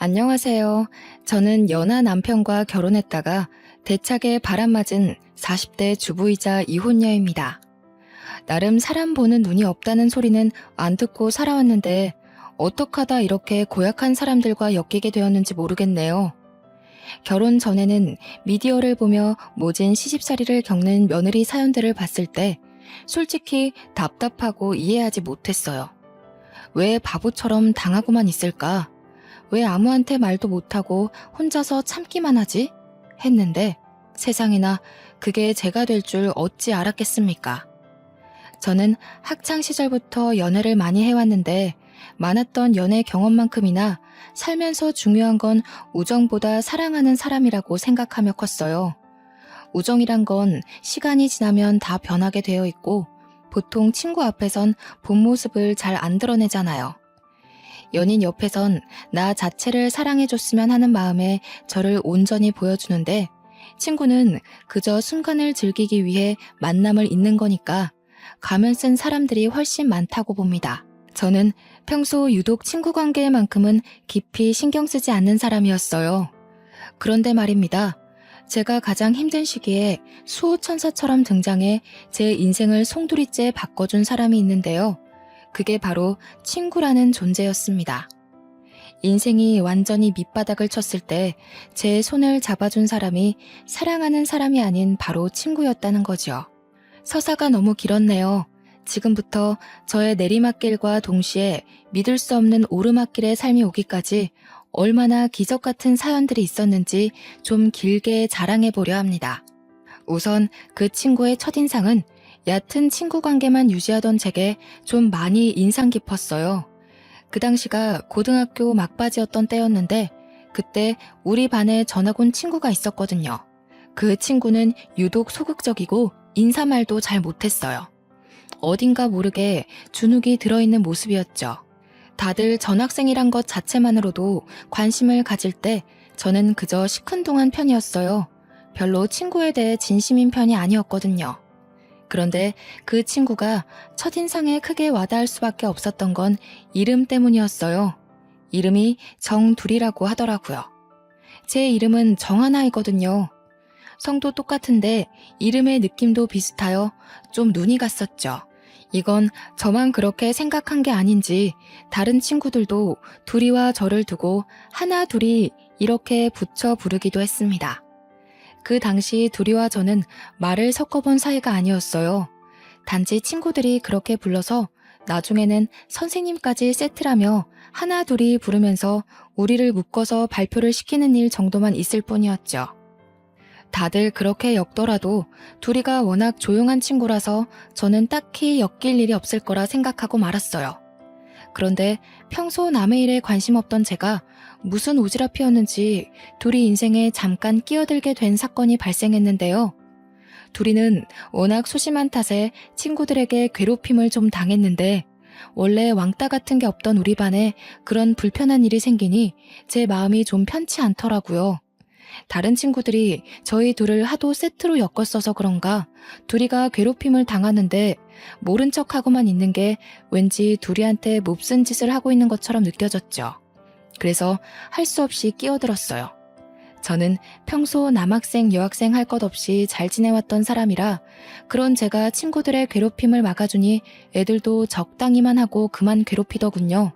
안녕하세요. 저는 연하 남편과 결혼했다가 대차게 바람맞은 40대 주부이자 이혼녀입니다. 나름 사람 보는 눈이 없다는 소리는 안 듣고 살아왔는데 어떡하다 이렇게 고약한 사람들과 엮이게 되었는지 모르겠네요. 결혼 전에는 미디어를 보며 모진 시집살이를 겪는 며느리 사연들을 봤을 때 솔직히 답답하고 이해하지 못했어요. 왜 바보처럼 당하고만 있을까? 왜 아무한테 말도 못하고 혼자서 참기만 하지? 했는데 세상에나 그게 제가 될 줄 어찌 알았겠습니까? 저는 학창 시절부터 연애를 많이 해왔는데 많았던 연애 경험만큼이나 살면서 중요한 건 우정보다 사랑하는 사람이라고 생각하며 컸어요. 우정이란 건 시간이 지나면 다 변하게 되어 있고 보통 친구 앞에선 본 모습을 잘 안 드러내잖아요. 연인 옆에선 나 자체를 사랑해줬으면 하는 마음에 저를 온전히 보여주는데 친구는 그저 순간을 즐기기 위해 만남을 잇는 거니까 가면 쓴 사람들이 훨씬 많다고 봅니다. 저는 평소 유독 친구 관계만큼은 깊이 신경 쓰지 않는 사람이었어요. 그런데 말입니다. 제가 가장 힘든 시기에 수호천사처럼 등장해 제 인생을 송두리째 바꿔준 사람이 있는데요. 그게 바로 친구라는 존재였습니다. 인생이 완전히 밑바닥을 쳤을 때 제 손을 잡아준 사람이 사랑하는 사람이 아닌 바로 친구였다는 거죠. 서사가 너무 길었네요. 지금부터 저의 내리막길과 동시에 믿을 수 없는 오르막길의 삶이 오기까지 얼마나 기적 같은 사연들이 있었는지 좀 길게 자랑해보려 합니다. 우선 그 친구의 첫인상은 얕은 친구 관계만 유지하던 제게 좀 많이 인상 깊었어요. 그 당시가 고등학교 막바지였던 때였는데 그때 우리 반에 전학 온 친구가 있었거든요. 그 친구는 유독 소극적이고 인사말도 잘 못했어요. 어딘가 모르게 주눅이 들어있는 모습이었죠. 다들 전학생이란 것 자체만으로도 관심을 가질 때 저는 그저 시큰둥한 편이었어요. 별로 친구에 대해 진심인 편이 아니었거든요. 그런데 그 친구가 첫인상에 크게 와닿을 수밖에 없었던 건 이름 때문이었어요. 이름이 정둘이라고 하더라고요. 제 이름은 정하나이거든요. 성도 똑같은데 이름의 느낌도 비슷하여 좀 눈이 갔었죠. 이건 저만 그렇게 생각한 게 아닌지 다른 친구들도 둘이와 저를 두고 하나 둘이 이렇게 붙여 부르기도 했습니다. 그 당시 둘이와 저는 말을 섞어본 사이가 아니었어요. 단지 친구들이 그렇게 불러서 나중에는 선생님까지 세트라며 하나 둘이 부르면서 우리를 묶어서 발표를 시키는 일 정도만 있을 뿐이었죠. 다들 그렇게 엮더라도 둘이가 워낙 조용한 친구라서 저는 딱히 엮일 일이 없을 거라 생각하고 말았어요. 그런데 평소 남의 일에 관심 없던 제가 무슨 오지랖이었는지 둘이 인생에 잠깐 끼어들게 된 사건이 발생했는데요. 둘이는 워낙 소심한 탓에 친구들에게 괴롭힘을 좀 당했는데 원래 왕따 같은 게 없던 우리 반에 그런 불편한 일이 생기니 제 마음이 좀 편치 않더라고요. 다른 친구들이 저희 둘을 하도 세트로 엮었어서 그런가 둘이가 괴롭힘을 당하는데 모른 척하고만 있는 게 왠지 둘이한테 몹쓴 짓을 하고 있는 것처럼 느껴졌죠. 그래서 할 수 없이 끼어들었어요. 저는 평소 남학생, 여학생 할 것 없이 잘 지내왔던 사람이라 그런 제가 친구들의 괴롭힘을 막아주니 애들도 적당히만 하고 그만 괴롭히더군요.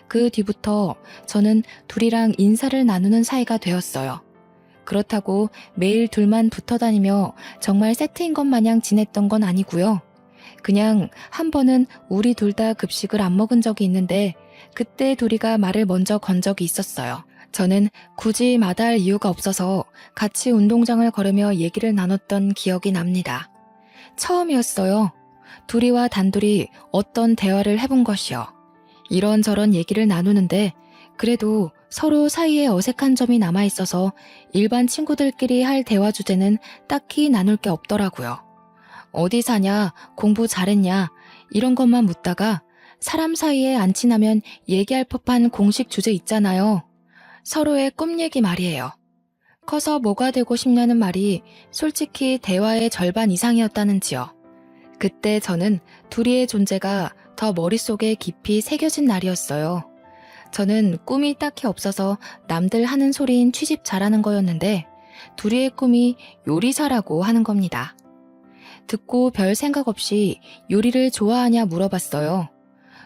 그 뒤부터 저는 둘이랑 인사를 나누는 사이가 되었어요. 그렇다고 매일 둘만 붙어 다니며 정말 세트인 것 마냥 지냈던 건 아니고요. 그냥 한 번은 우리 둘 다 급식을 안 먹은 적이 있는데 그때 둘이가 말을 먼저 건 적이 있었어요. 저는 굳이 마다할 이유가 없어서 같이 운동장을 걸으며 얘기를 나눴던 기억이 납니다. 처음이었어요. 둘이와 단둘이 어떤 대화를 해본 것이요. 이런저런 얘기를 나누는데 그래도 서로 사이에 어색한 점이 남아있어서 일반 친구들끼리 할 대화 주제는 딱히 나눌 게 없더라고요. 어디 사냐, 공부 잘했냐 이런 것만 묻다가 사람 사이에 안 친하면 얘기할 법한 공식 주제 있잖아요. 서로의 꿈 얘기 말이에요. 커서 뭐가 되고 싶냐는 말이 솔직히 대화의 절반 이상이었다는지요. 그때 저는 둘이의 존재가 더 머릿속에 깊이 새겨진 날이었어요. 저는 꿈이 딱히 없어서 남들 하는 소리인 취집 잘하는 거였는데 둘이의 꿈이 요리사라고 하는 겁니다. 듣고 별 생각 없이 요리를 좋아하냐 물어봤어요.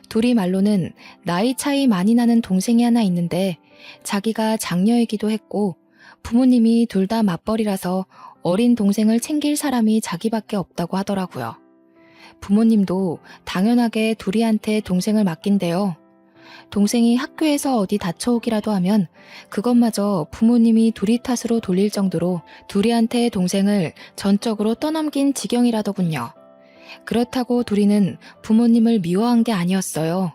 둘이 말로는 나이 차이 많이 나는 동생이 하나 있는데 자기가 장녀이기도 했고 부모님이 둘 다 맞벌이라서 어린 동생을 챙길 사람이 자기밖에 없다고 하더라고요. 부모님도 당연하게 둘이한테 동생을 맡긴대요. 동생이 학교에서 어디 다쳐오기라도 하면 그것마저 부모님이 둘이 탓으로 돌릴 정도로 둘이한테 동생을 전적으로 떠넘긴 지경이라더군요. 그렇다고 둘이는 부모님을 미워한 게 아니었어요.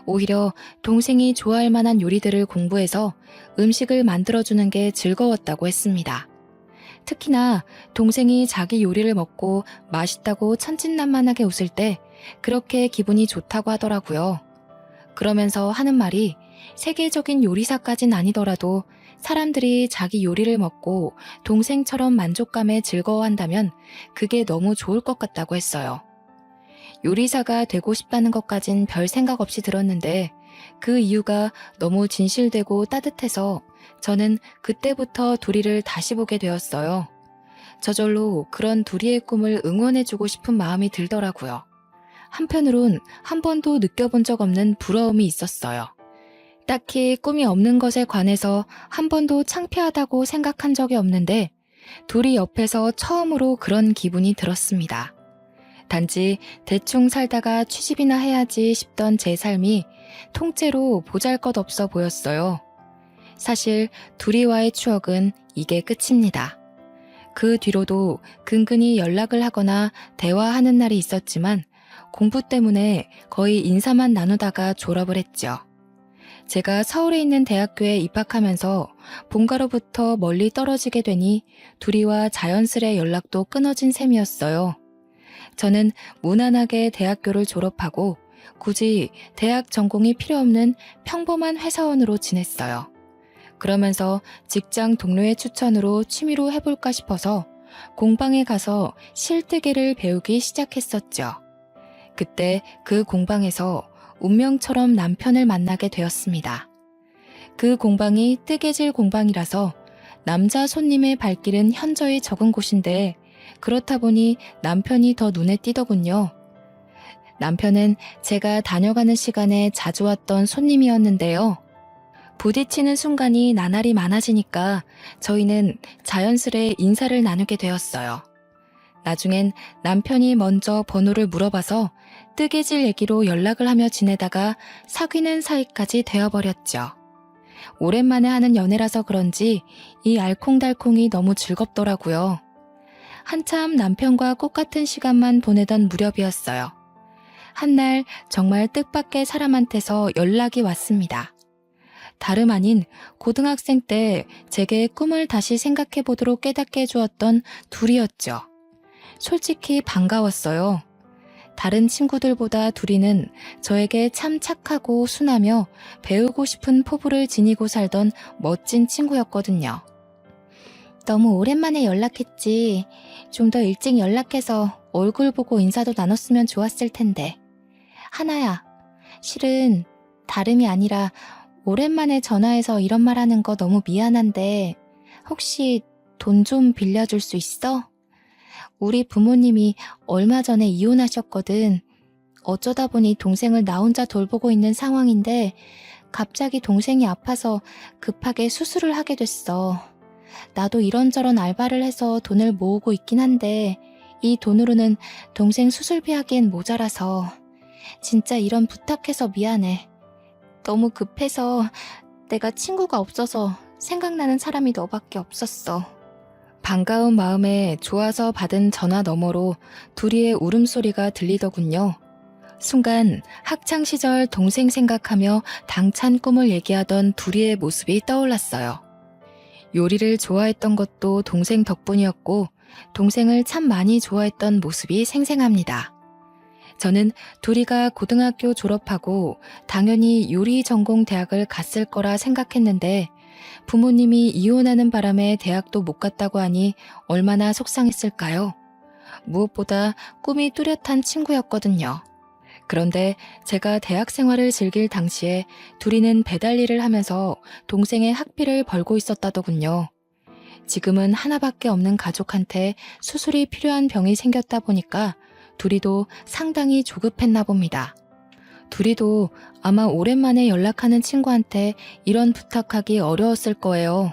오히려 동생이 좋아할 만한 요리들을 공부해서 음식을 만들어주는 게 즐거웠다고 했습니다. 특히나 동생이 자기 요리를 먹고 맛있다고 천진난만하게 웃을 때 그렇게 기분이 좋다고 하더라고요. 그러면서 하는 말이 세계적인 요리사까진 아니더라도 사람들이 자기 요리를 먹고 동생처럼 만족감에 즐거워한다면 그게 너무 좋을 것 같다고 했어요. 요리사가 되고 싶다는 것까진 별 생각 없이 들었는데 그 이유가 너무 진실되고 따뜻해서 저는 그때부터 둘이를 다시 보게 되었어요. 저절로 그런 둘이의 꿈을 응원해주고 싶은 마음이 들더라고요. 한편으론 한 번도 느껴본 적 없는 부러움이 있었어요. 딱히 꿈이 없는 것에 관해서 한 번도 창피하다고 생각한 적이 없는데 둘이 옆에서 처음으로 그런 기분이 들었습니다. 단지 대충 살다가 취직이나 해야지 싶던 제 삶이 통째로 보잘것없어 보였어요. 사실 둘이와의 추억은 이게 끝입니다. 그 뒤로도 근근히 연락을 하거나 대화하는 날이 있었지만 공부 때문에 거의 인사만 나누다가 졸업을 했죠. 제가 서울에 있는 대학교에 입학하면서 본가로부터 멀리 떨어지게 되니 둘이와 자연스레 연락도 끊어진 셈이었어요. 저는 무난하게 대학교를 졸업하고 굳이 대학 전공이 필요 없는 평범한 회사원으로 지냈어요. 그러면서 직장 동료의 추천으로 취미로 해볼까 싶어서 공방에 가서 실뜨개를 배우기 시작했었죠. 그때 그 공방에서 운명처럼 남편을 만나게 되었습니다. 그 공방이 뜨개질 공방이라서 남자 손님의 발길은 현저히 적은 곳인데 그렇다 보니 남편이 더 눈에 띄더군요. 남편은 제가 다녀가는 시간에 자주 왔던 손님이었는데요. 부딪히는 순간이 나날이 많아지니까 저희는 자연스레 인사를 나누게 되었어요. 나중엔 남편이 먼저 번호를 물어봐서 뜨개질 얘기로 연락을 하며 지내다가 사귀는 사이까지 되어버렸죠. 오랜만에 하는 연애라서 그런지 이 알콩달콩이 너무 즐겁더라고요. 한참 남편과 꽃같은 시간만 보내던 무렵이었어요. 한날 정말 뜻밖의 사람한테서 연락이 왔습니다. 다름 아닌 고등학생 때 제게 꿈을 다시 생각해보도록 깨닫게 해주었던 둘이었죠. 솔직히 반가웠어요. 다른 친구들보다 둘이는 저에게 참 착하고 순하며 배우고 싶은 포부를 지니고 살던 멋진 친구였거든요. 너무 오랜만에 연락했지. 좀 더 일찍 연락해서 얼굴 보고 인사도 나눴으면 좋았을 텐데. 하나야, 실은 다름이 아니라 오랜만에 전화해서 이런 말 하는 거 너무 미안한데 혹시 돈 좀 빌려줄 수 있어? 우리 부모님이 얼마 전에 이혼하셨거든. 어쩌다 보니 동생을 나 혼자 돌보고 있는 상황인데 갑자기 동생이 아파서 급하게 수술을 하게 됐어. 나도 이런저런 알바를 해서 돈을 모으고 있긴 한데 이 돈으로는 동생 수술비 하기엔 모자라서 진짜 이런 부탁해서 미안해. 너무 급해서 내가 친구가 없어서 생각나는 사람이 너밖에 없었어. 반가운 마음에 좋아서 받은 전화 너머로 둘이의 울음소리가 들리더군요. 순간 학창시절 동생 생각하며 당찬 꿈을 얘기하던 둘이의 모습이 떠올랐어요. 요리를 좋아했던 것도 동생 덕분이었고 동생을 참 많이 좋아했던 모습이 생생합니다. 저는 둘이가 고등학교 졸업하고 당연히 요리 전공 대학을 갔을 거라 생각했는데 부모님이 이혼하는 바람에 대학도 못 갔다고 하니 얼마나 속상했을까요? 무엇보다 꿈이 뚜렷한 친구였거든요. 그런데 제가 대학 생활을 즐길 당시에 둘이는 배달 일을 하면서 동생의 학비를 벌고 있었다더군요. 지금은 하나밖에 없는 가족한테 수술이 필요한 병이 생겼다 보니까 둘이도 상당히 조급했나 봅니다. 둘이도 아마 오랜만에 연락하는 친구한테 이런 부탁하기 어려웠을 거예요.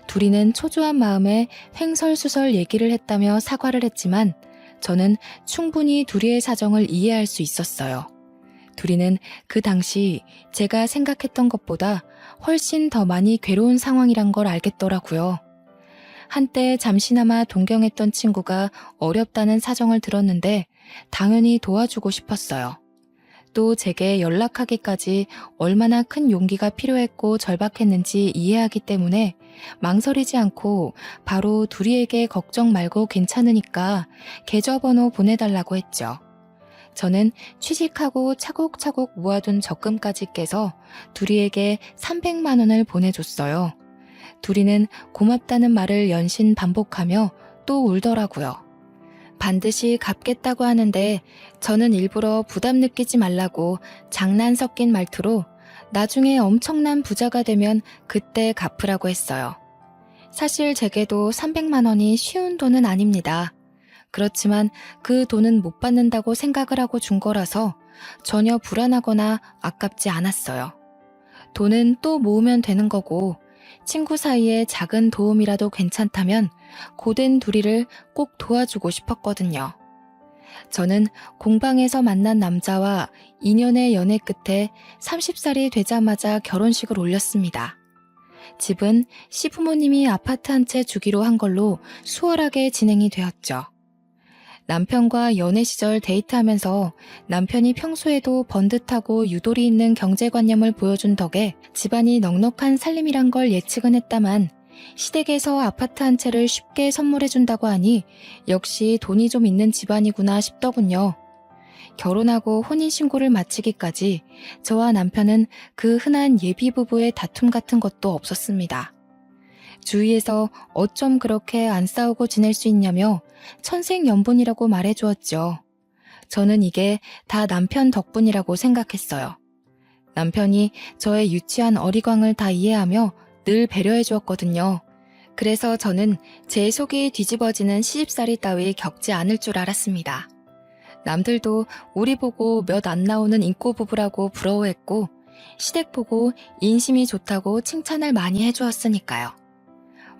둘이는 초조한 마음에 횡설수설 얘기를 했다며 사과를 했지만 저는 충분히 둘이의 사정을 이해할 수 있었어요. 둘이는 그 당시 제가 생각했던 것보다 훨씬 더 많이 괴로운 상황이란 걸 알겠더라고요. 한때 잠시나마 동경했던 친구가 어렵다는 사정을 들었는데 당연히 도와주고 싶었어요. 또 제게 연락하기까지 얼마나 큰 용기가 필요했고 절박했는지 이해하기 때문에 망설이지 않고 바로 둘이에게 걱정 말고 괜찮으니까 계좌번호 보내달라고 했죠. 저는 취직하고 차곡차곡 모아둔 적금까지 깨서 둘이에게 300만 원을 보내줬어요. 둘이는 고맙다는 말을 연신 반복하며 또 울더라고요. 반드시 갚겠다고 하는데 저는 일부러 부담 느끼지 말라고 장난 섞인 말투로 나중에 엄청난 부자가 되면 그때 갚으라고 했어요. 사실 제게도 300만 원이 쉬운 돈은 아닙니다. 그렇지만 그 돈은 못 받는다고 생각을 하고 준 거라서 전혀 불안하거나 아깝지 않았어요. 돈은 또 모으면 되는 거고 친구 사이에 작은 도움이라도 괜찮다면 고된 둘이를 꼭 도와주고 싶었거든요. 저는 공방에서 만난 남자와 2년의 연애 끝에 30살이 되자마자 결혼식을 올렸습니다. 집은 시부모님이 아파트 한 채 주기로 한 걸로 수월하게 진행이 되었죠. 남편과 연애 시절 데이트하면서 남편이 평소에도 번듯하고 유도리 있는 경제관념을 보여준 덕에 집안이 넉넉한 살림이란 걸 예측은 했다만 시댁에서 아파트 한 채를 쉽게 선물해준다고 하니 역시 돈이 좀 있는 집안이구나 싶더군요. 결혼하고 혼인신고를 마치기까지 저와 남편은 그 흔한 예비부부의 다툼 같은 것도 없었습니다. 주위에서 어쩜 그렇게 안 싸우고 지낼 수 있냐며 천생연분이라고 말해주었죠. 저는 이게 다 남편 덕분이라고 생각했어요. 남편이 저의 유치한 어리광을 다 이해하며 늘 배려해 주었거든요. 그래서 저는 제 속이 뒤집어지는 시집살이 따위 겪지 않을 줄 알았습니다. 남들도 우리 보고 몇 안 나오는 인꼬 부부라고 부러워했고 시댁 보고 인심이 좋다고 칭찬을 많이 해주었으니까요.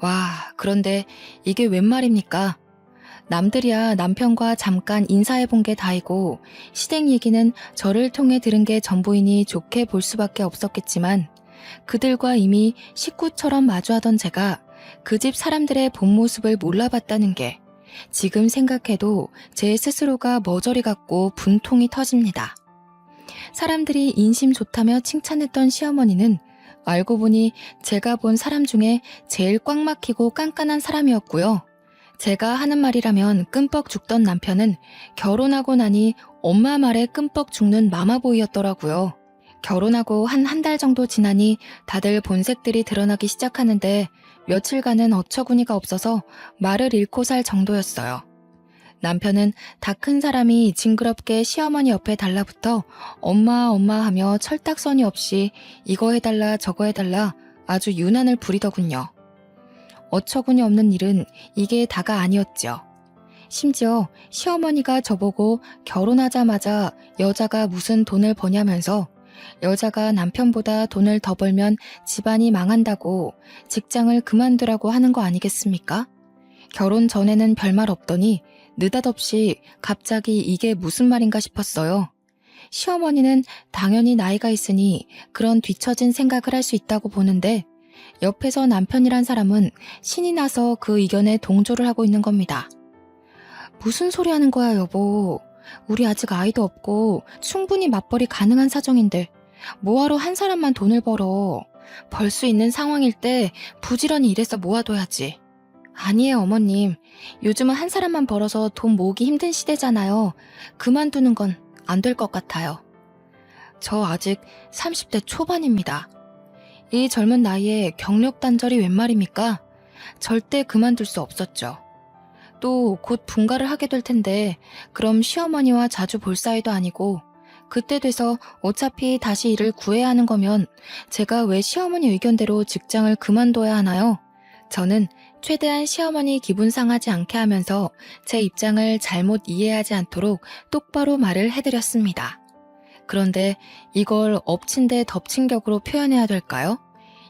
와, 그런데 이게 웬 말입니까? 남들이야 남편과 잠깐 인사해본 게 다이고 시댁 얘기는 저를 통해 들은 게 전부이니 좋게 볼 수밖에 없었겠지만 그들과 이미 식구처럼 마주하던 제가 그 집 사람들의 본 모습을 몰라봤다는 게 지금 생각해도 제 스스로가 머저리 같고 분통이 터집니다. 사람들이 인심 좋다며 칭찬했던 시어머니는 알고 보니 제가 본 사람 중에 제일 꽉 막히고 깐깐한 사람이었고요. 제가 하는 말이라면 끔뻑 죽던 남편은 결혼하고 나니 엄마 말에 끔뻑 죽는 마마보이였더라고요. 결혼하고 한 달 정도 지나니 다들 본색들이 드러나기 시작하는데 며칠간은 어처구니가 없어서 말을 잃고 살 정도였어요. 남편은 다 큰 사람이 징그럽게 시어머니 옆에 달라붙어 엄마 엄마 하며 철딱서니 없이 이거 해달라 저거 해달라 아주 유난을 부리더군요. 어처구니 없는 일은 이게 다가 아니었죠. 심지어 시어머니가 저보고 결혼하자마자 여자가 무슨 돈을 버냐면서 여자가 남편보다 돈을 더 벌면 집안이 망한다고 직장을 그만두라고 하는 거 아니겠습니까? 결혼 전에는 별말 없더니 느닷없이 갑자기 이게 무슨 말인가 싶었어요. 시어머니는 당연히 나이가 있으니 그런 뒤처진 생각을 할 수 있다고 보는데 옆에서 남편이란 사람은 신이 나서 그 의견에 동조를 하고 있는 겁니다. 무슨 소리 하는 거야 여보. 우리 아직 아이도 없고 충분히 맞벌이 가능한 사정인데 뭐하러 한 사람만 돈을 벌어. 벌 수 있는 상황일 때 부지런히 일해서 모아둬야지. 아니에요 어머님. 요즘은 한 사람만 벌어서 돈 모으기 힘든 시대잖아요. 그만두는 건 안 될 것 같아요. 저 아직 30대 초반입니다. 이 젊은 나이에 경력 단절이 웬 말입니까? 절대 그만둘 수 없었죠. 또 곧 분가를 하게 될 텐데 그럼 시어머니와 자주 볼 사이도 아니고 그때 돼서 어차피 다시 일을 구해야 하는 거면 제가 왜 시어머니 의견대로 직장을 그만둬야 하나요? 저는 최대한 시어머니 기분 상하지 않게 하면서 제 입장을 잘못 이해하지 않도록 똑바로 말을 해드렸습니다. 그런데 이걸 엎친 데 덮친 격으로 표현해야 될까요?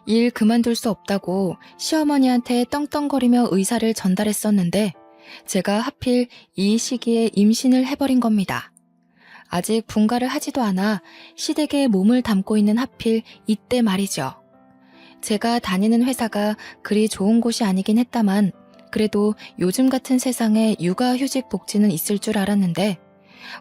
일 그만둘 수 없다고 시어머니한테 떵떵거리며 의사를 전달했었는데 제가 하필 이 시기에 임신을 해버린 겁니다. 아직 분가를 하지도 않아 시댁에 몸을 담고 있는 하필 이때 말이죠. 제가 다니는 회사가 그리 좋은 곳이 아니긴 했다만 그래도 요즘 같은 세상에 육아휴직 복지는 있을 줄 알았는데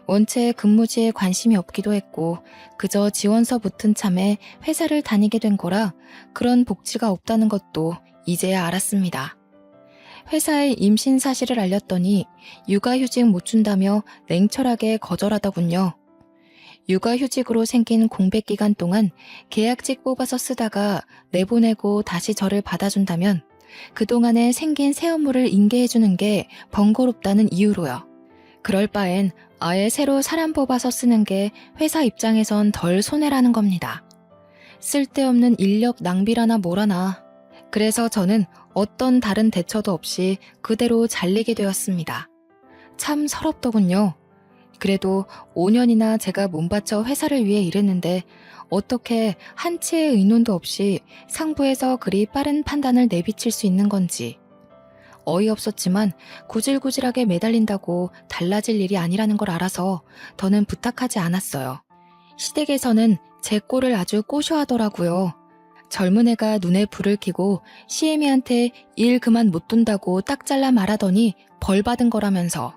원체 근무지에 관심이 없기도 했고 그저 지원서 붙은 참에 회사를 다니게 된 거라 그런 복지가 없다는 것도 이제야 알았습니다. 회사에 임신 사실을 알렸더니 육아휴직 못 준다며 냉철하게 거절하더군요. 육아휴직으로 생긴 공백기간 동안 계약직 뽑아서 쓰다가 내보내고 다시 저를 받아준다면 그동안에 생긴 새 업무를 인계해주는 게 번거롭다는 이유로요. 그럴 바엔 아예 새로 사람 뽑아서 쓰는 게 회사 입장에선 덜 손해라는 겁니다. 쓸데없는 인력 낭비라나 뭐라나. 그래서 저는 어떤 다른 대처도 없이 그대로 잘리게 되었습니다. 참 서럽더군요. 그래도 5년이나 제가 몸바쳐 회사를 위해 일했는데 어떻게 한치의 의논도 없이 상부에서 그리 빠른 판단을 내비칠 수 있는 건지. 어이없었지만 구질구질하게 매달린다고 달라질 일이 아니라는 걸 알아서 더는 부탁하지 않았어요. 시댁에서는 제 꼴을 아주 꼬셔하더라고요. 젊은 애가 눈에 불을 켜고 시애미한테 일 그만 못 둔다고 딱 잘라 말하더니 벌 받은 거라면서.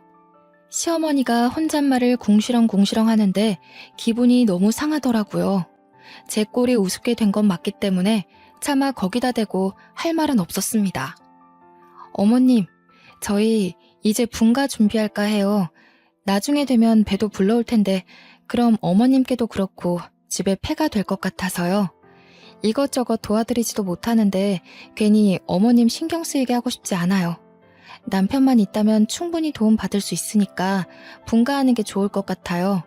시어머니가 혼잣말을 궁시렁궁시렁 하는데 기분이 너무 상하더라고요. 제 꼴이 우습게 된 건 맞기 때문에 차마 거기다 대고 할 말은 없었습니다. 어머님, 저희 이제 분가 준비할까 해요. 나중에 되면 배도 불러올 텐데 그럼 어머님께도 그렇고 집에 폐가 될 것 같아서요. 이것저것 도와드리지도 못하는데 괜히 어머님 신경 쓰이게 하고 싶지 않아요. 남편만 있다면 충분히 도움 받을 수 있으니까 분가하는 게 좋을 것 같아요.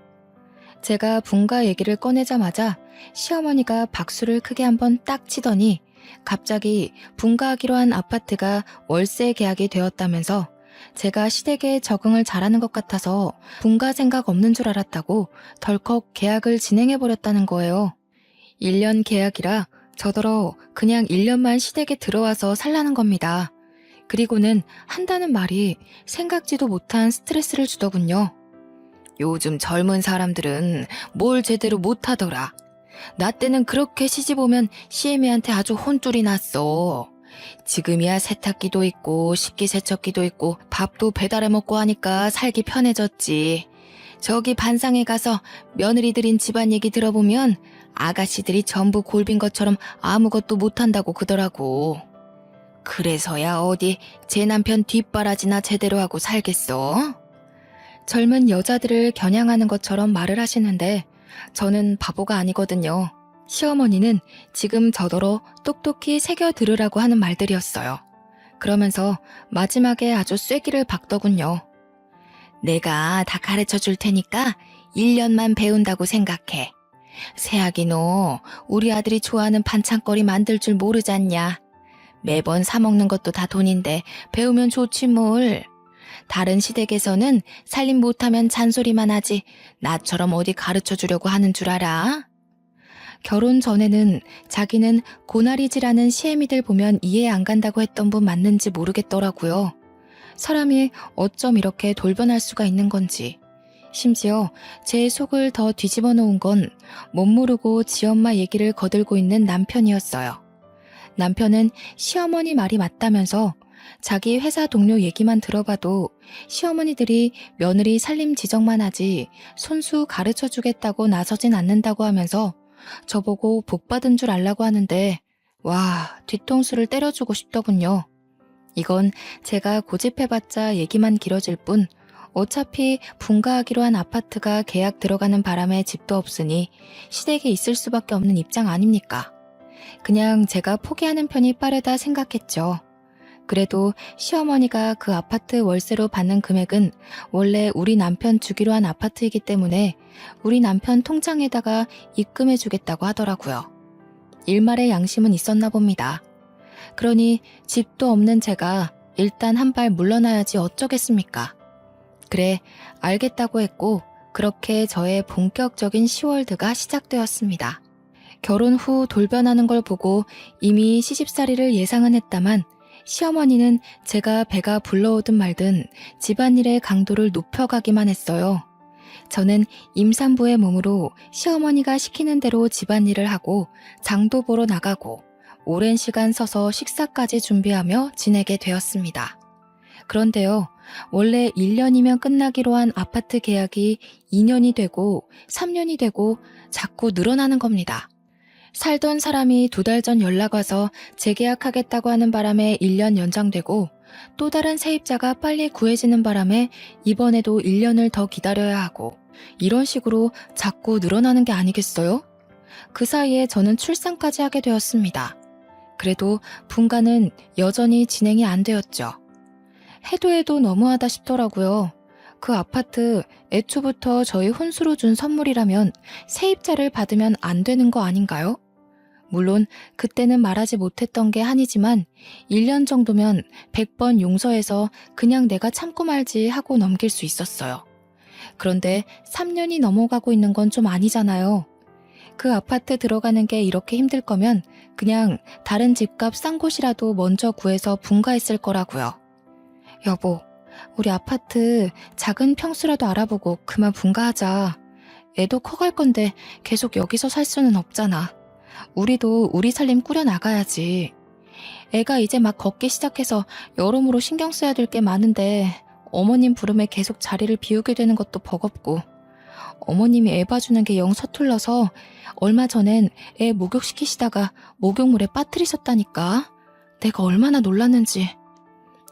제가 분가 얘기를 꺼내자마자 시어머니가 박수를 크게 한번 딱 치더니 갑자기 분가하기로 한 아파트가 월세 계약이 되었다면서 제가 시댁에 적응을 잘하는 것 같아서 분가 생각 없는 줄 알았다고 덜컥 계약을 진행해버렸다는 거예요. 1년 계약이라 저더러 그냥 1년만 시댁에 들어와서 살라는 겁니다. 그리고는 한다는 말이 생각지도 못한 스트레스를 주더군요. 요즘 젊은 사람들은 뭘 제대로 못하더라. 나 때는 그렇게 시집 오면 시애미한테 아주 혼쭐이 났어. 지금이야 세탁기도 있고 식기세척기도 있고 밥도 배달해 먹고 하니까 살기 편해졌지. 저기 반상에 가서 며느리들인 집안 얘기 들어보면 아가씨들이 전부 골빈 것처럼 아무것도 못한다고 그러더라고. 그래서야 어디 제 남편 뒷바라지나 제대로 하고 살겠어? 젊은 여자들을 겨냥하는 것처럼 말을 하시는데 저는 바보가 아니거든요. 시어머니는 지금 저더러 똑똑히 새겨 들으라고 하는 말들이었어요. 그러면서 마지막에 아주 쐐기를 박더군요. 내가 다 가르쳐 줄 테니까 1년만 배운다고 생각해. 새아기 너 우리 아들이 좋아하는 반찬거리 만들 줄 모르잖냐. 매번 사 먹는 것도 다 돈인데 배우면 좋지 뭘. 다른 시댁에서는 살림 못하면 잔소리만 하지 나처럼 어디 가르쳐 주려고 하는 줄 알아? 결혼 전에는 자기는 고나리지라는 시애미들 보면 이해 안 간다고 했던 분 맞는지 모르겠더라고요. 사람이 어쩜 이렇게 돌변할 수가 있는 건지. 심지어 제 속을 더 뒤집어 놓은 건 못 모르고 지엄마 얘기를 거들고 있는 남편이었어요. 남편은 시어머니 말이 맞다면서 자기 회사 동료 얘기만 들어봐도 시어머니들이 며느리 살림 지적만 하지 손수 가르쳐 주겠다고 나서진 않는다고 하면서 저보고 복 받은 줄 알라고 하는데 와, 뒤통수를 때려주고 싶더군요. 이건 제가 고집해봤자 얘기만 길어질 뿐 어차피 분가하기로 한 아파트가 계약 들어가는 바람에 집도 없으니 시댁에 있을 수밖에 없는 입장 아닙니까? 그냥 제가 포기하는 편이 빠르다 생각했죠. 그래도 시어머니가 그 아파트 월세로 받는 금액은 원래 우리 남편 주기로 한 아파트이기 때문에 우리 남편 통장에다가 입금해 주겠다고 하더라고요. 일말의 양심은 있었나 봅니다. 그러니 집도 없는 제가 일단 한 발 물러나야지 어쩌겠습니까? 그래, 알겠다고 했고 그렇게 저의 본격적인 시월드가 시작되었습니다. 결혼 후 돌변하는 걸 보고 이미 시집살이를 예상은 했다만 시어머니는 제가 배가 불러오든 말든 집안일의 강도를 높여가기만 했어요. 저는 임산부의 몸으로 시어머니가 시키는 대로 집안일을 하고 장도 보러 나가고 오랜 시간 서서 식사까지 준비하며 지내게 되었습니다. 그런데요, 원래 1년이면 끝나기로 한 아파트 계약이 2년이 되고 3년이 되고 자꾸 늘어나는 겁니다. 살던 사람이 2달 전 연락 와서 재계약하겠다고 하는 바람에 1년 연장되고 또 다른 세입자가 빨리 구해지는 바람에 이번에도 1년을 더 기다려야 하고 이런 식으로 자꾸 늘어나는 게 아니겠어요? 그 사이에 저는 출산까지 하게 되었습니다. 그래도 분가는 여전히 진행이 안 되었죠. 해도 해도 너무하다 싶더라고요. 그 아파트 애초부터 저희 혼수로 준 선물이라면 세입자를 받으면 안 되는 거 아닌가요? 물론 그때는 말하지 못했던 게 한이지만 1년 정도면 100번 용서해서 그냥 내가 참고 말지 하고 넘길 수 있었어요. 그런데 3년이 넘어가고 있는 건 좀 아니잖아요. 그 아파트 들어가는 게 이렇게 힘들 거면 그냥 다른 집값 싼 곳이라도 먼저 구해서 분가했을 거라고요. 여보, 우리 아파트 작은 평수라도 알아보고 그만 분가하자. 애도 커갈 건데 계속 여기서 살 수는 없잖아. 우리도 우리 살림 꾸려나가야지. 애가 이제 막 걷기 시작해서 여러모로 신경 써야 될 게 많은데 어머님 부름에 계속 자리를 비우게 되는 것도 버겁고 어머님이 애 봐주는 게 영 서툴러서 얼마 전엔 애 목욕시키시다가 목욕물에 빠뜨리셨다니까. 내가 얼마나 놀랐는지.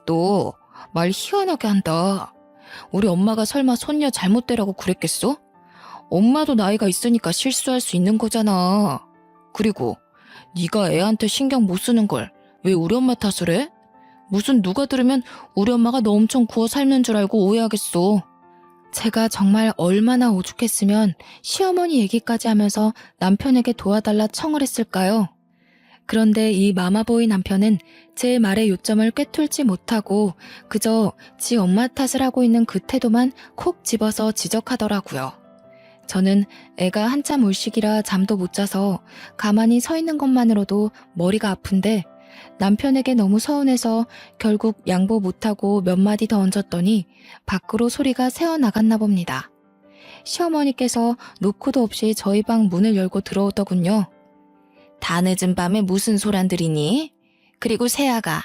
너 말 희한하게 한다. 우리 엄마가 설마 손녀 잘못되라고 그랬겠어? 엄마도 나이가 있으니까 실수할 수 있는 거잖아. 그리고 네가 애한테 신경 못 쓰는 걸 왜 우리 엄마 탓을 해? 무슨 누가 들으면 우리 엄마가 너 엄청 구워 삶는 줄 알고 오해하겠어. 제가 정말 얼마나 오죽했으면 시어머니 얘기까지 하면서 남편에게 도와달라 청을 했을까요? 그런데 이 마마보이 남편은 제 말의 요점을 꿰뚫지 못하고 그저 지 엄마 탓을 하고 있는 그 태도만 콕 집어서 지적하더라고요. 저는 애가 한참 울시기라 잠도 못 자서 가만히 서 있는 것만으로도 머리가 아픈데 남편에게 너무 서운해서 결국 양보 못하고 몇 마디 더 얹었더니 밖으로 소리가 새어나갔나 봅니다. 시어머니께서 노크도 없이 저희 방 문을 열고 들어오더군요. 다 늦은 밤에 무슨 소란들이니? 그리고 세아가,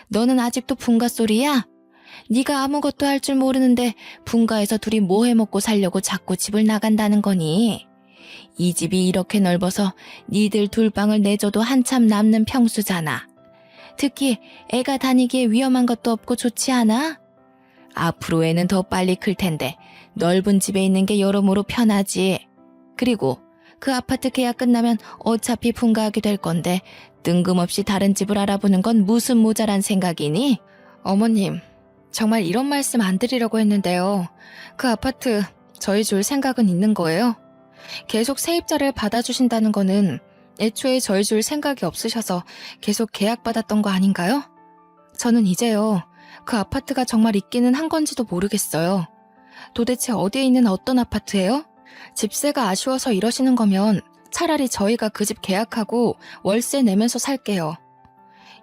너는 아직도 분가 소리야? 네가 아무것도 할 줄 모르는데 분가에서 둘이 뭐 해먹고 살려고 자꾸 집을 나간다는 거니? 이 집이 이렇게 넓어서 니들 둘 방을 내줘도 한참 남는 평수잖아. 특히 애가 다니기에 위험한 것도 없고 좋지 않아? 앞으로 애는 더 빨리 클 텐데 넓은 집에 있는 게 여러모로 편하지. 그리고 그 아파트 계약 끝나면 어차피 분가하게 될 건데 뜬금없이 다른 집을 알아보는 건 무슨 모자란 생각이니? 어머님, 정말 이런 말씀 안 드리려고 했는데요. 그 아파트 저희 줄 생각은 있는 거예요? 계속 세입자를 받아주신다는 거는 애초에 저희 줄 생각이 없으셔서 계속 계약받았던 거 아닌가요? 저는 이제요, 그 아파트가 정말 있기는 한 건지도 모르겠어요. 도대체 어디에 있는 어떤 아파트예요? 집세가 아쉬워서 이러시는 거면 차라리 저희가 그 집 계약하고 월세 내면서 살게요.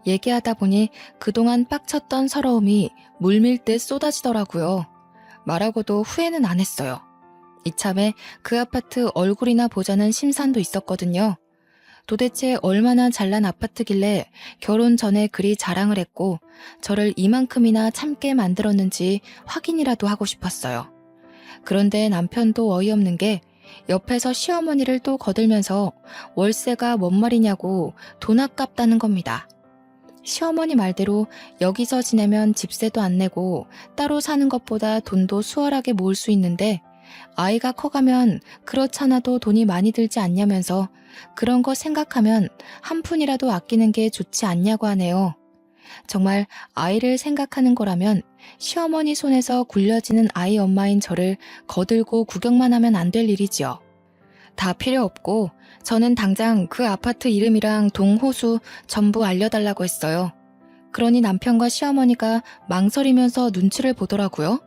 얘기하다 보니 그동안 빡쳤던 서러움이 물밀듯 쏟아지더라고요. 말하고도 후회는 안 했어요. 이참에 그 아파트 얼굴이나 보자는 심산도 있었거든요. 도대체 얼마나 잘난 아파트길래 결혼 전에 그리 자랑을 했고 저를 이만큼이나 참게 만들었는지 확인이라도 하고 싶었어요. 그런데 남편도 어이없는 게 옆에서 시어머니를 또 거들면서 월세가 뭔 말이냐고 돈 아깝다는 겁니다. 시어머니 말대로 여기서 지내면 집세도 안 내고 따로 사는 것보다 돈도 수월하게 모을 수 있는데 아이가 커가면 그렇잖아도 돈이 많이 들지 않냐면서 그런 거 생각하면 한 푼이라도 아끼는 게 좋지 않냐고 하네요. 정말 아이를 생각하는 거라면 시어머니 손에서 굴려지는 아이 엄마인 저를 거들고 구경만 하면 안 될 일이지요. 다 필요 없고 저는 당장 그 아파트 이름이랑 동호수 전부 알려달라고 했어요. 그러니 남편과 시어머니가 망설이면서 눈치를 보더라고요.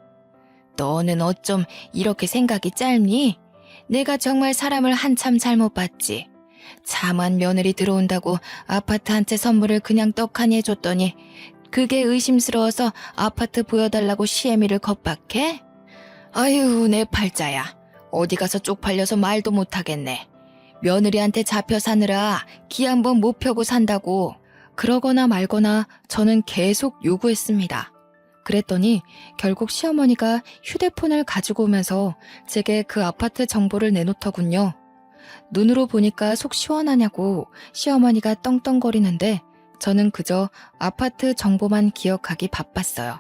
너는 어쩜 이렇게 생각이 짧니? 내가 정말 사람을 한참 잘못 봤지. 참한 며느리 들어온다고 아파트 한 채 선물을 그냥 떡하니 해줬더니 그게 의심스러워서 아파트 보여달라고 시애미를 겁박해? 아유, 내 팔자야. 어디 가서 쪽팔려서 말도 못하겠네. 며느리한테 잡혀 사느라 기 한번 못 펴고 산다고. 그러거나 말거나 저는 계속 요구했습니다. 그랬더니 결국 시어머니가 휴대폰을 가지고 오면서 제게 그 아파트 정보를 내놓더군요. 눈으로 보니까 속 시원하냐고 시어머니가 떵떵거리는데 저는 그저 아파트 정보만 기억하기 바빴어요.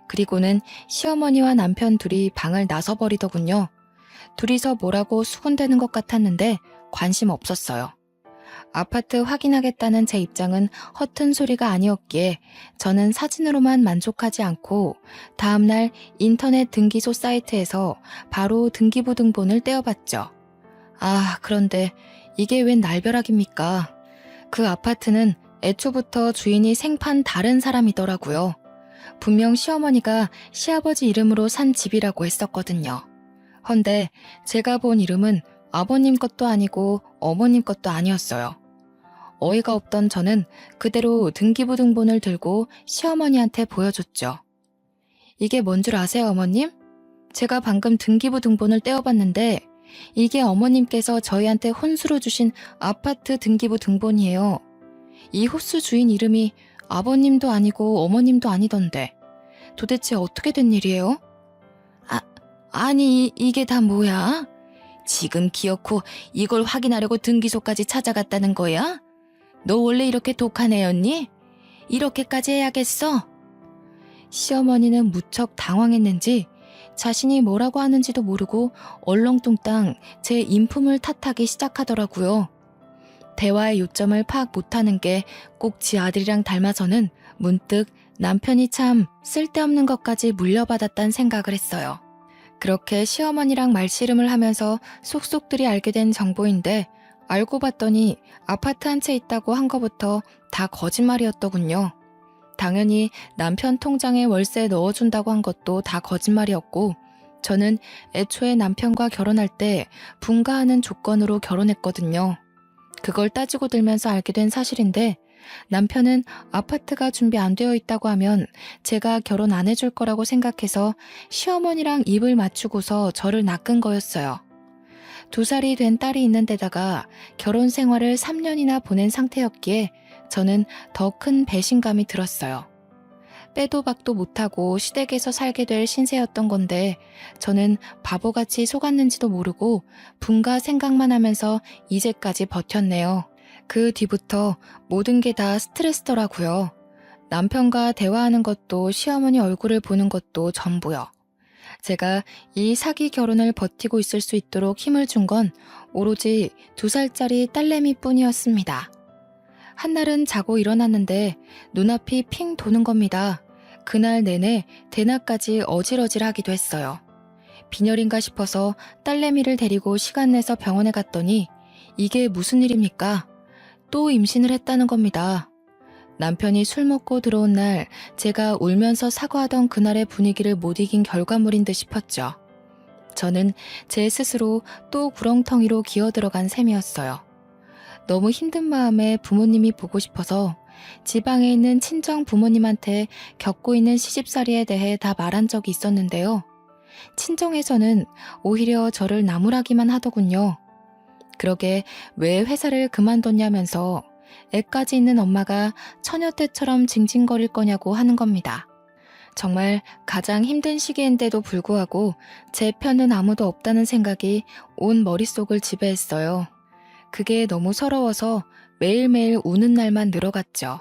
그리고는 시어머니와 남편 둘이 방을 나서버리더군요. 둘이서 뭐라고 수군대는 것 같았는데 관심 없었어요. 아파트 확인하겠다는 제 입장은 허튼 소리가 아니었기에 저는 사진으로만 만족하지 않고 다음날 인터넷 등기소 사이트에서 바로 등기부 등본을 떼어봤죠. 아, 그런데 이게 웬 날벼락입니까? 그 아파트는 애초부터 주인이 생판 다른 사람이더라고요. 분명 시어머니가 시아버지 이름으로 산 집이라고 했었거든요. 헌데 제가 본 이름은 아버님 것도 아니고 어머님 것도 아니었어요. 어이가 없던 저는 그대로 등기부 등본을 들고 시어머니한테 보여줬죠. 이게 뭔 줄 아세요, 어머님? 제가 방금 등기부 등본을 떼어봤는데 이게 어머님께서 저희한테 혼수로 주신 아파트 등기부 등본이에요. 이 호수 주인 이름이 아버님도 아니고 어머님도 아니던데 도대체 어떻게 된 일이에요? 아니 이게 다 뭐야? 지금 기어코 이걸 확인하려고 등기소까지 찾아갔다는 거야? 너 원래 이렇게 독한 애였니? 이렇게까지 해야겠어? 시어머니는 무척 당황했는지 자신이 뭐라고 하는지도 모르고 얼렁뚱땅 제 인품을 탓하기 시작하더라고요. 대화의 요점을 파악 못하는 게 꼭 지 아들이랑 닮아서는 문득 남편이 참 쓸데없는 것까지 물려받았단 생각을 했어요. 그렇게 시어머니랑 말씨름을 하면서 속속들이 알게 된 정보인데 알고 봤더니 아파트 한 채 있다고 한 거부터 다 거짓말이었더군요. 당연히 남편 통장에 월세 넣어준다고 한 것도 다 거짓말이었고 저는 애초에 남편과 결혼할 때 분가하는 조건으로 결혼했거든요. 그걸 따지고 들면서 알게 된 사실인데 남편은 아파트가 준비 안 되어 있다고 하면 제가 결혼 안 해줄 거라고 생각해서 시어머니랑 입을 맞추고서 저를 낚은 거였어요. 2살이 된 딸이 있는 데다가 결혼 생활을 3년이나 보낸 상태였기에 저는 더 큰 배신감이 들었어요. 빼도 박도 못하고 시댁에서 살게 될 신세였던 건데 저는 바보같이 속았는지도 모르고 분가 생각만 하면서 이제까지 버텼네요. 그 뒤부터 모든 게 다 스트레스더라고요. 남편과 대화하는 것도 시어머니 얼굴을 보는 것도 전부요. 제가 이 사기 결혼을 버티고 있을 수 있도록 힘을 준 건 오로지 2살짜리 딸내미 뿐이었습니다. 한날은 자고 일어났는데 눈앞이 핑 도는 겁니다. 그날 내내 대낮까지 어질어질하기도 했어요. 빈혈인가 싶어서 딸내미를 데리고 시간 내서 병원에 갔더니 이게 무슨 일입니까? 또 임신을 했다는 겁니다. 남편이 술 먹고 들어온 날 제가 울면서 사과하던 그날의 분위기를 못 이긴 결과물인 듯 싶었죠. 저는 제 스스로 또 구렁텅이로 기어들어간 셈이었어요. 너무 힘든 마음에 부모님이 보고 싶어서 지방에 있는 친정 부모님한테 겪고 있는 시집살이에 대해 다 말한 적이 있었는데요. 친정에서는 오히려 저를 나무라기만 하더군요. 그러게 왜 회사를 그만뒀냐면서 애까지 있는 엄마가 처녀 때처럼 징징거릴 거냐고 하는 겁니다. 정말 가장 힘든 시기인데도 불구하고 제 편은 아무도 없다는 생각이 온 머릿속을 지배했어요. 그게 너무 서러워서 매일매일 우는 날만 늘어갔죠.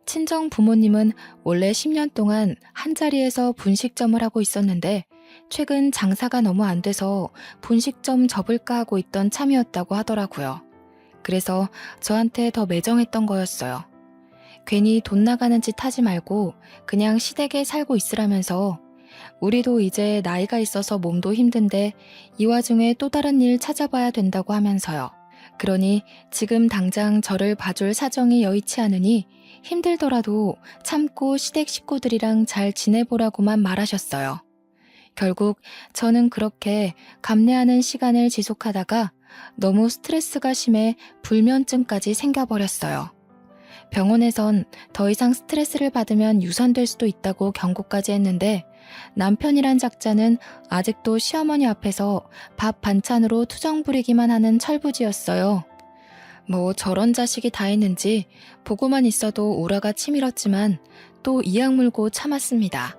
친정 부모님은 원래 10년 동안 한자리에서 분식점을 하고 있었는데 최근 장사가 너무 안 돼서 분식점 접을까 하고 있던 참이었다고 하더라고요. 그래서 저한테 더 매정했던 거였어요. 괜히 돈 나가는 짓 하지 말고 그냥 시댁에 살고 있으라면서 우리도 이제 나이가 있어서 몸도 힘든데 이 와중에 또 다른 일 찾아봐야 된다고 하면서요. 그러니 지금 당장 저를 봐줄 사정이 여의치 않으니 힘들더라도 참고 시댁 식구들이랑 잘 지내보라고만 말하셨어요. 결국 저는 그렇게 감내하는 시간을 지속하다가 너무 스트레스가 심해 불면증까지 생겨버렸어요. 병원에선 더 이상 스트레스를 받으면 유산될 수도 있다고 경고까지 했는데 남편이란 작자는 아직도 시어머니 앞에서 밥 반찬으로 투정 부리기만 하는 철부지였어요. 뭐 저런 자식이 다 있는지 보고만 있어도 오라가 치밀었지만 또 이악 물고 참았습니다.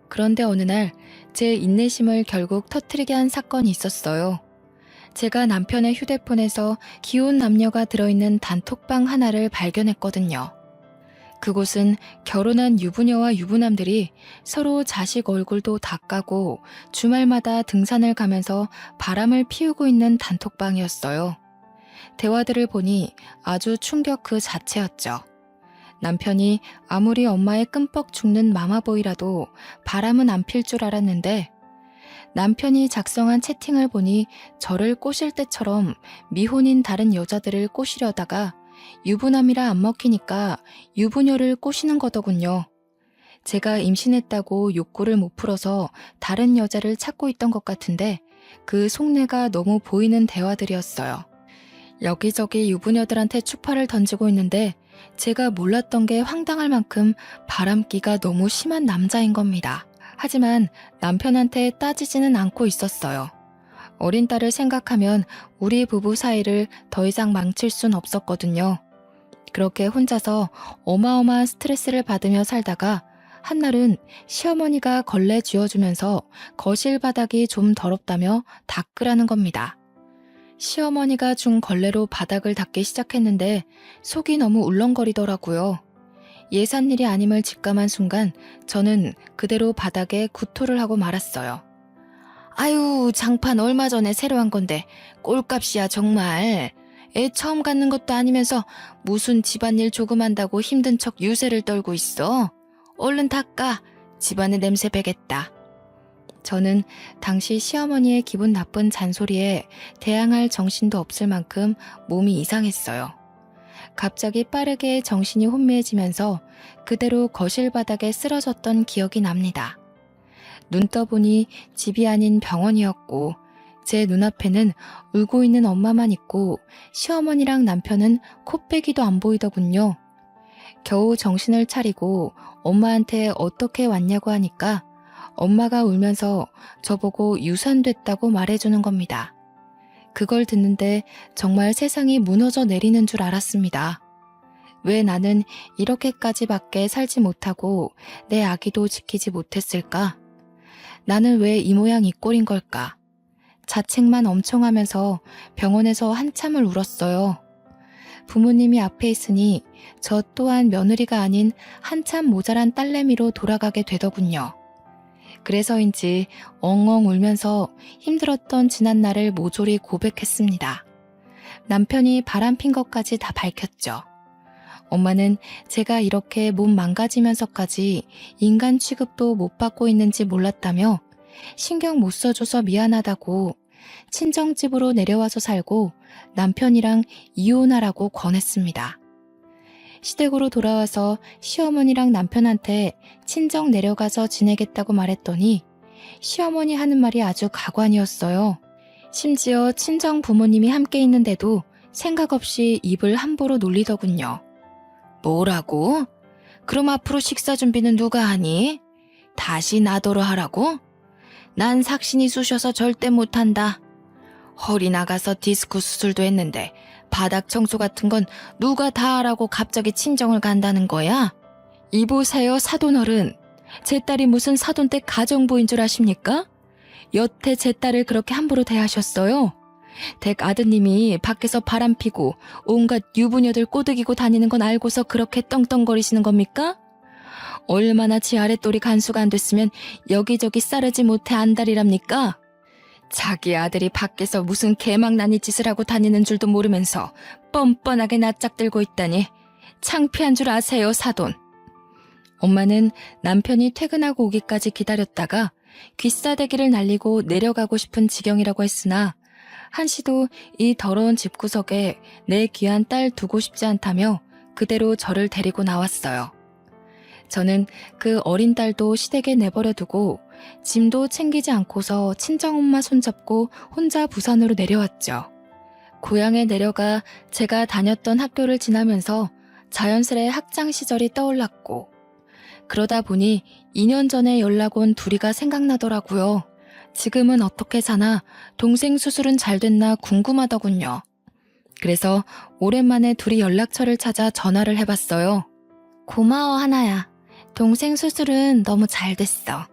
그런데 어느 날 제 인내심을 결국 터뜨리게 한 사건이 있었어요. 제가 남편의 휴대폰에서 기혼 남녀가 들어있는 단톡방 하나를 발견했거든요. 그곳은 결혼한 유부녀와 유부남들이 서로 자식 얼굴도 다 까고 주말마다 등산을 가면서 바람을 피우고 있는 단톡방이었어요. 대화들을 보니 아주 충격 그 자체였죠. 남편이 아무리 엄마의 끔뻑 죽는 마마보이라도 바람은 안 필 줄 알았는데 남편이 작성한 채팅을 보니 저를 꼬실 때처럼 미혼인 다른 여자들을 꼬시려다가 유부남이라 안 먹히니까 유부녀를 꼬시는 거더군요. 제가 임신했다고 욕구를 못 풀어서 다른 여자를 찾고 있던 것 같은데 그 속내가 너무 보이는 대화들이었어요. 여기저기 유부녀들한테 추파를 던지고 있는데 제가 몰랐던 게 황당할 만큼 바람기가 너무 심한 남자인 겁니다. 하지만 남편한테 따지지는 않고 있었어요. 어린 딸을 생각하면 우리 부부 사이를 더 이상 망칠 순 없었거든요. 그렇게 혼자서 어마어마한 스트레스를 받으며 살다가 한날은 시어머니가 걸레 쥐어주면서 거실 바닥이 좀 더럽다며 닦으라는 겁니다. 시어머니가 준 걸레로 바닥을 닦기 시작했는데 속이 너무 울렁거리더라고요. 예산 일이 아님을 직감한 순간 저는 그대로 바닥에 구토를 하고 말았어요. 아유, 장판 얼마 전에 새로 한 건데 꼴값이야 정말. 애 처음 갖는 것도 아니면서 무슨 집안일 조금 한다고 힘든 척 유세를 떨고 있어. 얼른 닦아. 집안에 냄새 배겠다. 저는 당시 시어머니의 기분 나쁜 잔소리에 대항할 정신도 없을 만큼 몸이 이상했어요. 갑자기 빠르게 정신이 혼미해지면서 그대로 거실 바닥에 쓰러졌던 기억이 납니다. 눈 떠보니 집이 아닌 병원이었고 제 눈앞에는 울고 있는 엄마만 있고 시어머니랑 남편은 코빼기도 안 보이더군요. 겨우 정신을 차리고 엄마한테 어떻게 왔냐고 하니까 엄마가 울면서 저보고 유산됐다고 말해주는 겁니다. 그걸 듣는데 정말 세상이 무너져 내리는 줄 알았습니다. 왜 나는 이렇게까지밖에 살지 못하고 내 아기도 지키지 못했을까? 나는 왜 이 모양 이 꼴인 걸까? 자책만 엄청 하면서 병원에서 한참을 울었어요. 부모님이 앞에 있으니 저 또한 며느리가 아닌 한참 모자란 딸내미로 돌아가게 되더군요. 그래서인지 엉엉 울면서 힘들었던 지난날을 모조리 고백했습니다. 남편이 바람핀 것까지 다 밝혔죠. 엄마는 제가 이렇게 몸 망가지면서까지 인간 취급도 못 받고 있는지 몰랐다며 신경 못 써줘서 미안하다고 친정집으로 내려와서 살고 남편이랑 이혼하라고 권했습니다. 시댁으로 돌아와서 시어머니랑 남편한테 친정 내려가서 지내겠다고 말했더니 시어머니 하는 말이 아주 가관이었어요. 심지어 친정 부모님이 함께 있는데도 생각 없이 입을 함부로 놀리더군요. 뭐라고? 그럼 앞으로 식사 준비는 누가 하니? 다시 나더러 하라고? 난 삭신이 쑤셔서 절대 못한다. 허리 나가서 디스크 수술도 했는데 바닥 청소 같은 건 누가 다 하라고 갑자기 친정을 간다는 거야? 이보세요 사돈어른. 제 딸이 무슨 사돈 댁 가정부인 줄 아십니까? 여태 제 딸을 그렇게 함부로 대하셨어요? 댁 아드님이 밖에서 바람 피고 온갖 유부녀들 꼬드기고 다니는 건 알고서 그렇게 떵떵거리시는 겁니까? 얼마나 지 아랫돌이 간수가 안 됐으면 여기저기 싸르지 못해 안달이랍니까? 자기 아들이 밖에서 무슨 개망나니 짓을 하고 다니는 줄도 모르면서 뻔뻔하게 낯짝 들고 있다니 창피한 줄 아세요, 사돈. 엄마는 남편이 퇴근하고 오기까지 기다렸다가 귀싸대기를 날리고 내려가고 싶은 지경이라고 했으나 한시도 이 더러운 집구석에 내 귀한 딸 두고 싶지 않다며 그대로 저를 데리고 나왔어요. 저는 그 어린 딸도 시댁에 내버려 두고 짐도 챙기지 않고서 친정엄마 손잡고 혼자 부산으로 내려왔죠. 고향에 내려가 제가 다녔던 학교를 지나면서 자연스레 학창 시절이 떠올랐고 그러다 보니 2년 전에 연락 온 둘이가 생각나더라고요. 지금은 어떻게 사나 동생 수술은 잘 됐나 궁금하더군요. 그래서 오랜만에 둘이 연락처를 찾아 전화를 해봤어요. 고마워 하나야. 동생 수술은 너무 잘 됐어.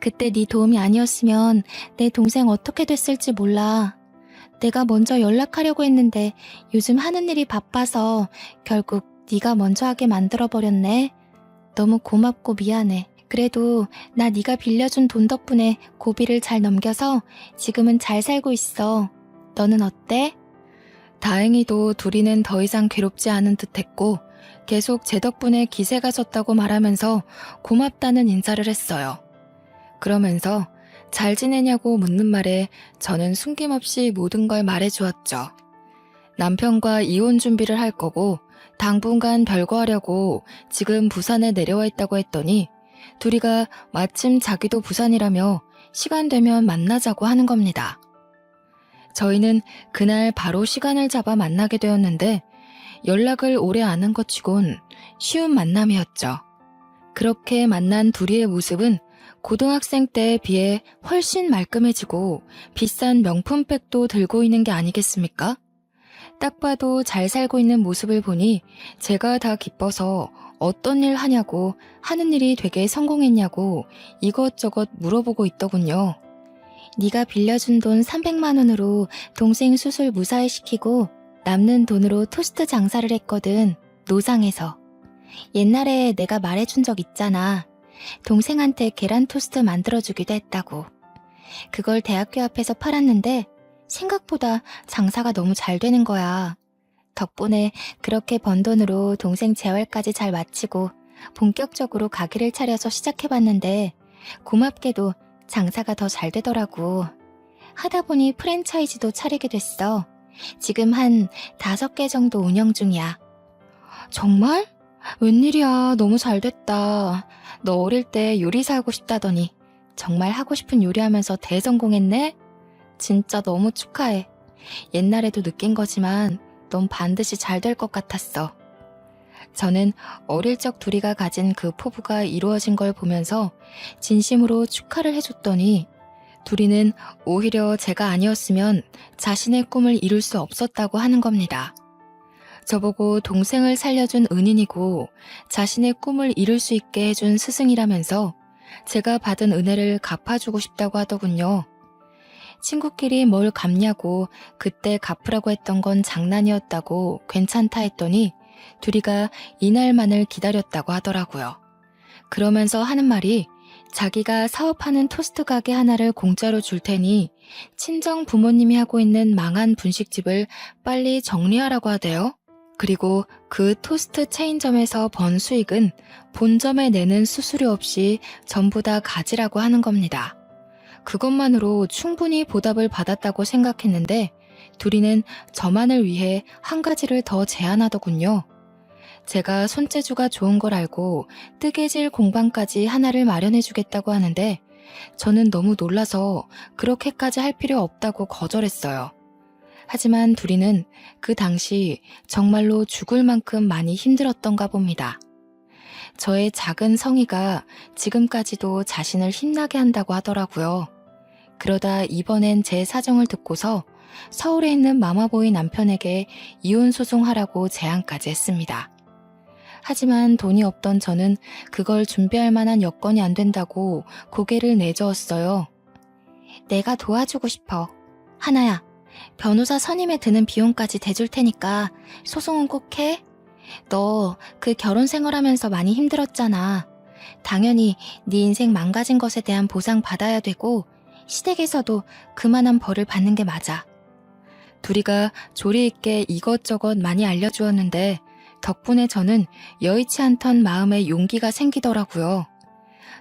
그때 네 도움이 아니었으면 내 동생 어떻게 됐을지 몰라. 내가 먼저 연락하려고 했는데 요즘 하는 일이 바빠서 결국 네가 먼저 하게 만들어버렸네. 너무 고맙고 미안해. 그래도 나 네가 빌려준 돈 덕분에 고비를 잘 넘겨서 지금은 잘 살고 있어. 너는 어때? 다행히도 둘이는 더 이상 괴롭지 않은 듯했고 계속 제 덕분에 기세가 졌다고 말하면서 고맙다는 인사를 했어요. 그러면서 잘 지내냐고 묻는 말에 저는 숨김없이 모든 걸 말해주었죠. 남편과 이혼 준비를 할 거고 당분간 별거하려고 지금 부산에 내려와 있다고 했더니 둘이가 마침 자기도 부산이라며 시간 되면 만나자고 하는 겁니다. 저희는 그날 바로 시간을 잡아 만나게 되었는데 연락을 오래 안 한 것 치곤 쉬운 만남이었죠. 그렇게 만난 둘이의 모습은 고등학생 때에 비해 훨씬 말끔해지고 비싼 명품백도 들고 있는 게 아니겠습니까? 딱 봐도 잘 살고 있는 모습을 보니 제가 다 기뻐서 어떤 일 하냐고 하는 일이 되게 성공했냐고 이것저것 물어보고 있더군요. 네가 빌려준 돈 300만 원으로 동생 수술 무사히 시키고 남는 돈으로 토스트 장사를 했거든. 노상에서. 옛날에 내가 말해준 적 있잖아. 동생한테 계란 토스트 만들어주기도 했다고. 그걸 대학교 앞에서 팔았는데 생각보다 장사가 너무 잘 되는 거야. 덕분에 그렇게 번 돈으로 동생 재활까지 잘 마치고 본격적으로 가게를 차려서 시작해봤는데 고맙게도 장사가 더 잘 되더라고. 하다 보니 프랜차이즈도 차리게 됐어. 지금 한 5개 정도 운영 중이야. 정말? 웬일이야. 너무 잘 됐다. 너 어릴 때 요리사 하고 싶다더니 정말 하고 싶은 요리하면서 대성공했네? 진짜 너무 축하해. 옛날에도 느낀 거지만 넌 반드시 잘 될 것 같았어. 저는 어릴 적 둘이가 가진 그 포부가 이루어진 걸 보면서 진심으로 축하를 해줬더니 둘이는 오히려 제가 아니었으면 자신의 꿈을 이룰 수 없었다고 하는 겁니다. 저보고 동생을 살려준 은인이고 자신의 꿈을 이룰 수 있게 해준 스승이라면서 제가 받은 은혜를 갚아주고 싶다고 하더군요. 친구끼리 뭘 갚냐고 그때 갚으라고 했던 건 장난이었다고 괜찮다 했더니 둘이가 이날만을 기다렸다고 하더라고요. 그러면서 하는 말이 자기가 사업하는 토스트 가게 하나를 공짜로 줄 테니 친정 부모님이 하고 있는 망한 분식집을 빨리 정리하라고 하대요. 그리고 그 토스트 체인점에서 번 수익은 본점에 내는 수수료 없이 전부 다 가지라고 하는 겁니다. 그것만으로 충분히 보답을 받았다고 생각했는데 둘이는 저만을 위해 한 가지를 더 제안하더군요. 제가 손재주가 좋은 걸 알고 뜨개질 공방까지 하나를 마련해주겠다고 하는데 저는 너무 놀라서 그렇게까지 할 필요 없다고 거절했어요. 하지만 둘이는 그 당시 정말로 죽을 만큼 많이 힘들었던가 봅니다. 저의 작은 성의가 지금까지도 자신을 힘나게 한다고 하더라고요. 그러다 이번엔 제 사정을 듣고서 서울에 있는 마마보이 남편에게 이혼 소송하라고 제안까지 했습니다. 하지만 돈이 없던 저는 그걸 준비할 만한 여건이 안 된다고 고개를 내저었어요. 내가 도와주고 싶어. 하나야, 변호사 선임에 드는 비용까지 대줄 테니까 소송은 꼭 해. 너 그 결혼 생활하면서 많이 힘들었잖아. 당연히 네 인생 망가진 것에 대한 보상 받아야 되고 시댁에서도 그만한 벌을 받는 게 맞아. 둘이가 조리 있게 이것저것 많이 알려주었는데 덕분에 저는 여의치 않던 마음에 용기가 생기더라고요.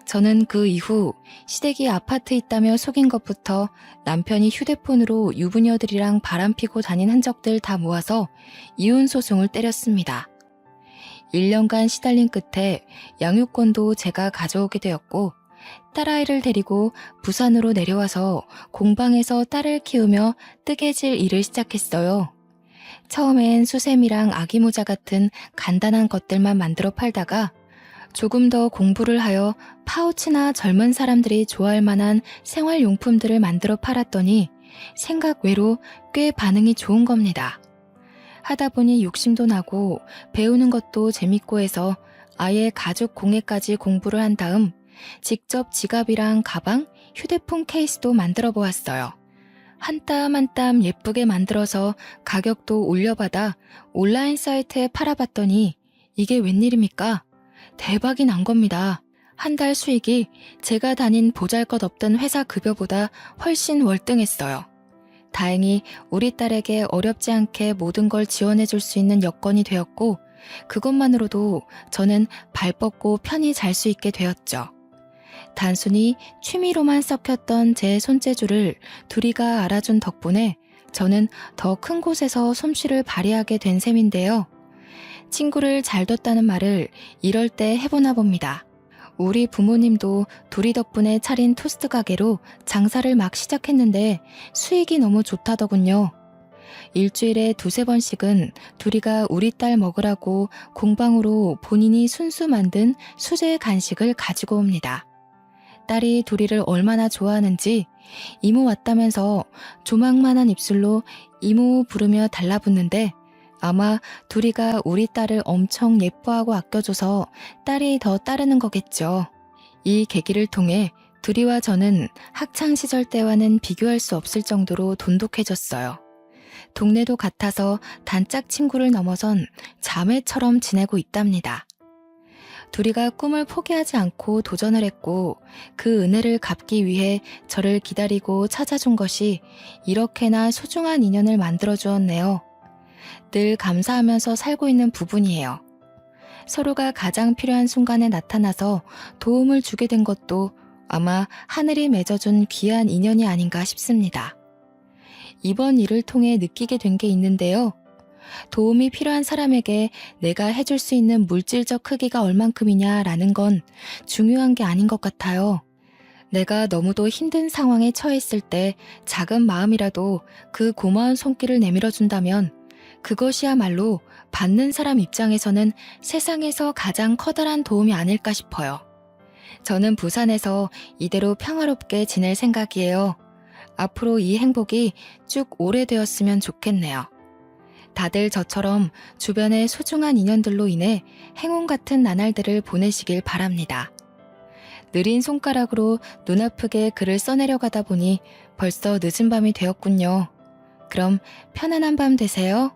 저는 그 이후 시댁이 아파트 있다며 속인 것부터 남편이 휴대폰으로 유부녀들이랑 바람피고 다닌 흔적들 다 모아서 이혼소송을 때렸습니다. 1년간 시달린 끝에 양육권도 제가 가져오게 되었고 딸아이를 데리고 부산으로 내려와서 공방에서 딸을 키우며 뜨개질 일을 시작했어요. 처음엔 수세미랑 아기 모자 같은 간단한 것들만 만들어 팔다가 조금 더 공부를 하여 파우치나 젊은 사람들이 좋아할 만한 생활용품들을 만들어 팔았더니 생각 외로 꽤 반응이 좋은 겁니다. 하다 보니 욕심도 나고 배우는 것도 재밌고 해서 아예 가죽 공예까지 공부를 한 다음 직접 지갑이랑 가방, 휴대폰 케이스도 만들어 보았어요. 한 땀 한 땀 예쁘게 만들어서 가격도 올려받아 온라인 사이트에 팔아봤더니 이게 웬일입니까? 대박이 난 겁니다. 한 달 수익이 제가 다닌 보잘것없던 회사 급여보다 훨씬 월등했어요. 다행히 우리 딸에게 어렵지 않게 모든 걸 지원해줄 수 있는 여건이 되었고 그것만으로도 저는 발 뻗고 편히 잘 수 있게 되었죠. 단순히 취미로만 썩혔던 제 손재주를 둘이가 알아준 덕분에 저는 더 큰 곳에서 솜씨를 발휘하게 된 셈인데요. 친구를 잘 뒀다는 말을 이럴 때 해보나 봅니다. 우리 부모님도 둘이 덕분에 차린 토스트 가게로 장사를 막 시작했는데 수익이 너무 좋다더군요. 일주일에 2~3번씩은 둘이가 우리 딸 먹으라고 공방으로 본인이 순수 만든 수제 간식을 가지고 옵니다. 딸이 둘이를 얼마나 좋아하는지 이모 왔다면서 조망만한 입술로 이모 부르며 달라붙는데 아마 둘이가 우리 딸을 엄청 예뻐하고 아껴줘서 딸이 더 따르는 거겠죠. 이 계기를 통해 둘이와 저는 학창시절 때와는 비교할 수 없을 정도로 돈독해졌어요. 동네도 같아서 단짝 친구를 넘어선 자매처럼 지내고 있답니다. 둘이가 꿈을 포기하지 않고 도전을 했고 그 은혜를 갚기 위해 저를 기다리고 찾아준 것이 이렇게나 소중한 인연을 만들어 주었네요. 늘 감사하면서 살고 있는 부분이에요. 서로가 가장 필요한 순간에 나타나서 도움을 주게 된 것도 아마 하늘이 맺어준 귀한 인연이 아닌가 싶습니다. 이번 일을 통해 느끼게 된 게 있는데요. 도움이 필요한 사람에게 내가 해줄 수 있는 물질적 크기가 얼만큼이냐라는 건 중요한 게 아닌 것 같아요. 내가 너무도 힘든 상황에 처했을 때 작은 마음이라도 그 고마운 손길을 내밀어 준다면 그것이야말로 받는 사람 입장에서는 세상에서 가장 커다란 도움이 아닐까 싶어요. 저는 부산에서 이대로 평화롭게 지낼 생각이에요. 앞으로 이 행복이 쭉 오래되었으면 좋겠네요. 다들 저처럼 주변의 소중한 인연들로 인해 행운 같은 나날들을 보내시길 바랍니다. 느린 손가락으로 눈 아프게 글을 써내려가다 보니 벌써 늦은 밤이 되었군요. 그럼 편안한 밤 되세요.